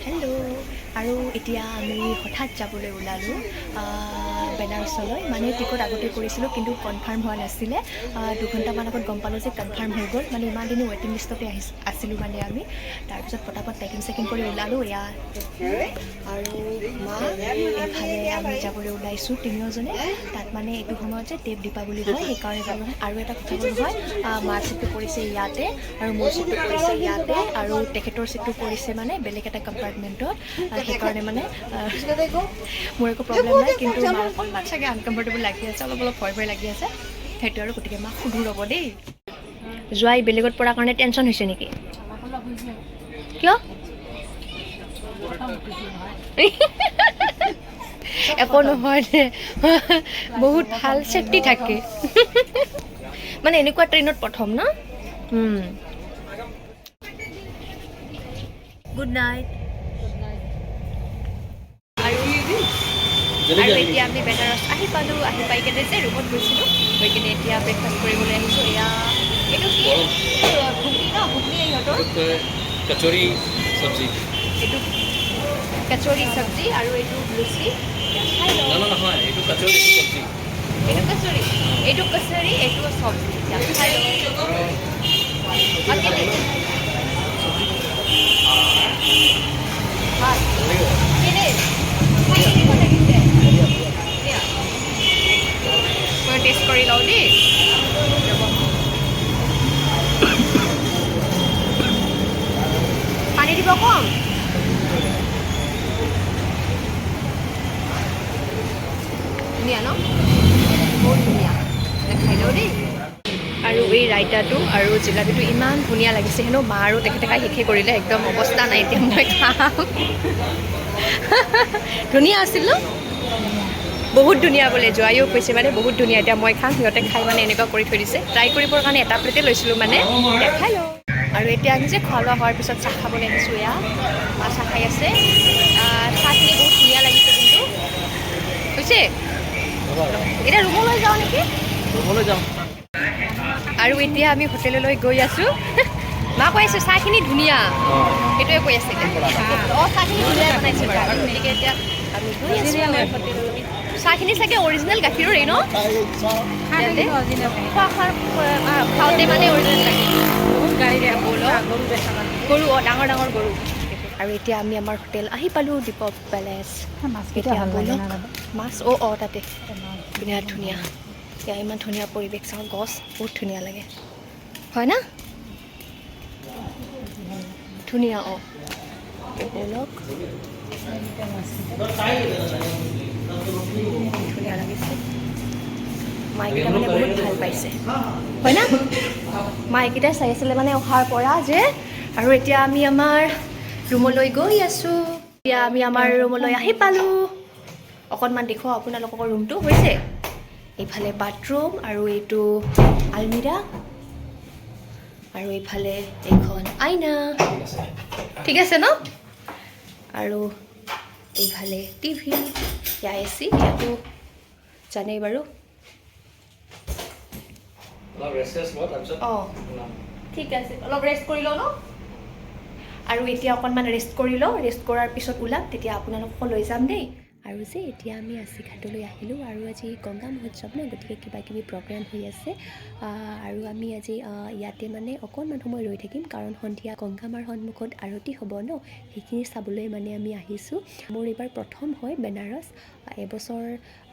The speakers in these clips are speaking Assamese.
হেল্ল' আৰু এতিয়া আমি হঠাৎ যাবলৈ ওলালোঁ বেনাৰসলৈ মানে টিকট আগতে কৰিছিলোঁ কিন্তু কনফাৰ্ম হোৱা নাছিলে 2 ঘণ্টামান আগত গম পালোঁ যে কনফাৰ্ম হৈ গ'ল মানে ইমান দিনে ৱেইটিং লিষ্টতে আছিলোঁ মানে আমি তাৰপিছত পটাপট পেকিং চেকিং কৰি ওলালোঁ এয়া আৰু মা এইফালে আমি যাবলৈ ওলাইছোঁ তিনিওজনে তাত মানে এইটো সময়ত যে দেৱ দীপাৱলী হয় সেইকাৰণে যাব আৰু এটা কথা ক'লোঁ হয় মাৰ চিটটো পৰিছে ইয়াতে আৰু মোৰ চিটটো পৰিছে ইয়াতে আৰু তেখেতৰ চিটটো পৰিছে মানে বেলেগ এটা কম্পাৰ্টমেণ্টত সেইকাৰণে মানে মোৰ একো প্ৰব্লেম নাই কিন্তু মাৰ অকণমান চাগে আনকমফৰ্টেবল লাগি আছে অলপ ভয় লাগি আছে সেইটো আৰু গতিকে মাক সুধো ৰ'ব দেই যোৱাই বেলেগত পৰাৰ কাৰণে টেনশ্যন হৈছে নেকি কিয় একো নহয় দে বহুত ভাল ছেফটি থাকে মানে এনেকুৱা ট্ৰেইনত প্ৰথম ন গুড নাইট আৰু এতিয়া আমি বেনাৰস আহি পালোঁ আহি পাই কেনে যে ৰুমত গৈছিলোঁ গৈ কিনে এতিয়া ব্ৰেকফাষ্ট কৰিবলৈ আহিছোঁ এয়া এইটো কি ঘুগনি ন ঘুগনি ইহঁতৰ কচুৰি চব্জি এইটো কচুৰি চব্জি আৰু এইটো লুচি নহয় এইটো কচুৰি চব্জি এইটো কচুৰি এইটো চব্জি খাই মই টেষ্ট কৰি লওঁ দেই পানী দিব কম ধুনীয়া ন বহুত ধুনীয়া খাই লওঁ দেই আৰু এই ৰাইতাটো আৰু জিলাপিটো ইমান ধুনীয়া লাগিছে হেনো মা আৰু তেখেতে খাই শেষে কৰিলে একদম অৱস্থা নাই এতিয়া মই খাম ধুনীয়া আছিল ন বহুত ধুনীয়া বোলে জোৱাইও কৈছে মানে বহুত ধুনীয়া এতিয়া মই খাম সিহঁতে খাই মানে এনেকুৱা কৰি থৈ দিছে ট্ৰাই কৰিবৰ কাৰণে এটা প্লেটে লৈছিলোঁ মানে দেখাই লওঁ আৰু এতিয়া আমি যে খোৱা লোৱা হোৱাৰ পিছত চাহ খাবলৈ আহিছোঁ এয়া মা চাহ খাই আছে চাহখিনি বহুত ধুনীয়া লাগিছে কিন্তু হৈছে এতিয়া ৰুমলৈ যাওঁ নেকি ৰুমলৈ যাওঁ আৰু এতিয়া আমি হোটেললৈ গৈ আছোঁ মা কৈ আছোঁ চাহখিনি ধুনীয়া সেইটোৱে কৈ আছিলে চাহখিনি ধুনীয়াই বনাইছে বাৰু আৰু গতিকে এতিয়া আমি গৈ আছোঁ আমাৰ হোটেললৈ চাহখিনি চাগে অৰিজিনেল গাখীৰৰেই ন খাওঁতে মানে অৰিজিনেল গাখীৰ গৰু ডাঙৰ ডাঙৰ গৰু আৰু এতিয়া আমি আমাৰ হোটেল আহি পালোঁ দীপক পেলেচ এতিয়া ব'লক মাছ তাতে বিৰাট ধুনীয়া এতিয়া ইমান ধুনীয়া পৰিৱেশ চাওঁ গছ বহুত ধুনীয়া লাগে হয় না ধুনীয়া ব'লক ধুনীয়া লাগিছে মাইকেইটা মানে বহুত ভাল পাইছে হয় না মাইকেইটাই চাই আছিলে মানে অহাৰ পৰা যে আৰু এতিয়া আমি আমাৰ ৰুমলৈ গৈ আছোঁ এতিয়া আমি আমাৰ ৰুমলৈ আহি পালোঁ অকণমান দেখুৱাওঁ আপোনালোকৰ ৰুমটো হৈছে এইফালে বাথৰুম আৰু এইটো আলমিৰা আৰু এইফালে এইখন আইনা ঠিক আছে ন আৰু এইফালে টিভি ইয়াৰ এচি ইয়াতো জানেই বাৰু ঠিক আছে অলপ ৰেষ্ট কৰি লওঁ ন আৰু এতিয়া অকণমান ৰেষ্ট কৰি লওঁ ৰেষ্ট কৰাৰ পিছত ওলাম তেতিয়া আপোনালোকক লৈ যাম দেই আৰু যে এতিয়া আমি আছিঘাটলৈ আহিলোঁ আৰু আজি গংগা মহোৎসৱ ন গতিকে কিবা কিবি প্ৰগ্ৰেম হৈ আছে আৰু আমি আজি ইয়াতে মানে অকণমান সময় ৰৈ থাকিম কাৰণ সন্ধিয়া গংগা মাৰ সন্মুখত আৰতি হ'ব ন সেইখিনি চাবলৈ মানে আমি আহিছোঁ মোৰ এইবাৰ প্ৰথম হয় বেনাৰস এবছৰ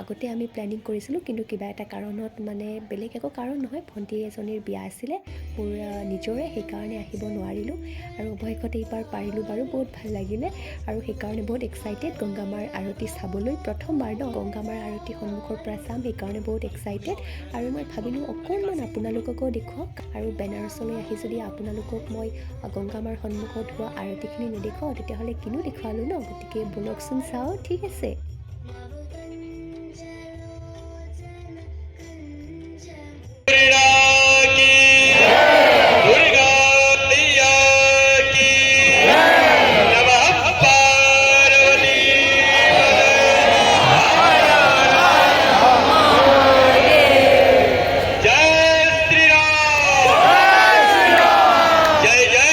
আগতে আমি প্লেনিং কৰিছিলোঁ কিন্তু কিবা এটা কাৰণত মানে বেলেগ একো কাৰণ নহয় ভণ্টি এজনীৰ বিয়া আছিলে মোৰ নিজৰে সেইকাৰণে আহিব নোৱাৰিলোঁ আৰু অৱশেষত এইবাৰ পাৰিলোঁ বাৰু বহুত ভাল লাগিলে আৰু সেইকাৰণে বহুত এক্সাইটেড গংগা মাৰ আৰতি চাবলৈ প্ৰথমবাৰ ন গংগা মাৰ আৰতি সন্মুখৰ পৰা চাম সেইকাৰণে বহুত এক্সাইটেড আৰু মই ভাবিলোঁ অকণমান আপোনালোককো দেখুৱাওক আৰু বেনাৰসলৈ আহি যদি আপোনালোকক মই গংগা মাৰ সন্মুখত হোৱা আৰতিখিনি নেদেখুৱাওঁ তেতিয়াহ'লে কিনো দেখুৱালোঁ ন গতিকে ব'লকচোন চাওঁ ঠিক আছে जय जय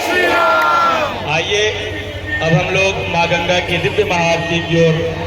श्री राम माँ गंगा की दिव्य महाआरती की ओर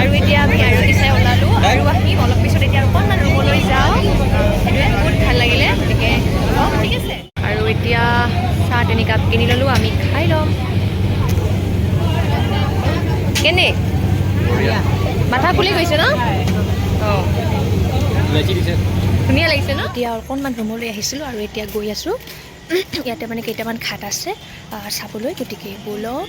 আৰু এতিয়া আমি আৰতি চাই ওলালোঁ আৰু আহিম অলপ পিছত এতিয়া অকণমান ৰুমলৈ যাওঁ সেইটোৱে বহুত ভাল লাগিলে গতিকে ঠিক আছে আৰু এতিয়া চাহ 3 কাপ কিনি ল'লোঁ আমি খাই ল'ম কেনে মাথা ফুলি গৈছে ন অঁ ইলাচি দিছে ধুনীয়া লাগিছে ন এতিয়া অকণমান ৰুমলৈ আহিছিলোঁ আৰু এতিয়া গৈ আছোঁ ইয়াতে মানে কেইটামান ঘাট আছে চাবলৈ গতিকে ব'লক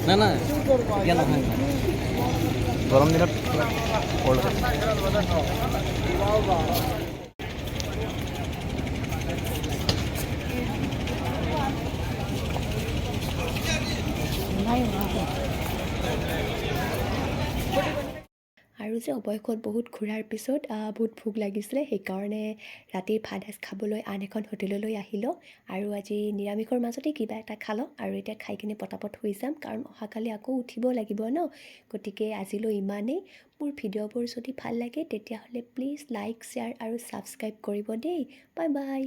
না না এতিয়া নহয় গৰম দিনত cold হয়। আৰু যে অৱশেষত বহুত ঘূৰাৰ পিছত বহুত ভোক লাগিছিলে সেইকাৰণে ৰাতিৰ ভাত সাজ খাবলৈ আন এখন হোটেললৈ আহিলোঁ আৰু আজি নিৰামিষৰ মাজতে কিবা এটা খালোঁ আৰু এতিয়া খাই কিনে পটাপট হৈ যাম কাৰণ অহাকালি আকৌ উঠিব লাগিব ন গতিকে আজিলৈ ইমানেই মোৰ ভিডিঅ'বোৰ যদি ভাল লাগে তেতিয়াহ'লে প্লিজ লাইক শ্বেয়াৰ আৰু ছাবস্ক্ৰাইব কৰিব দেই বাই বাই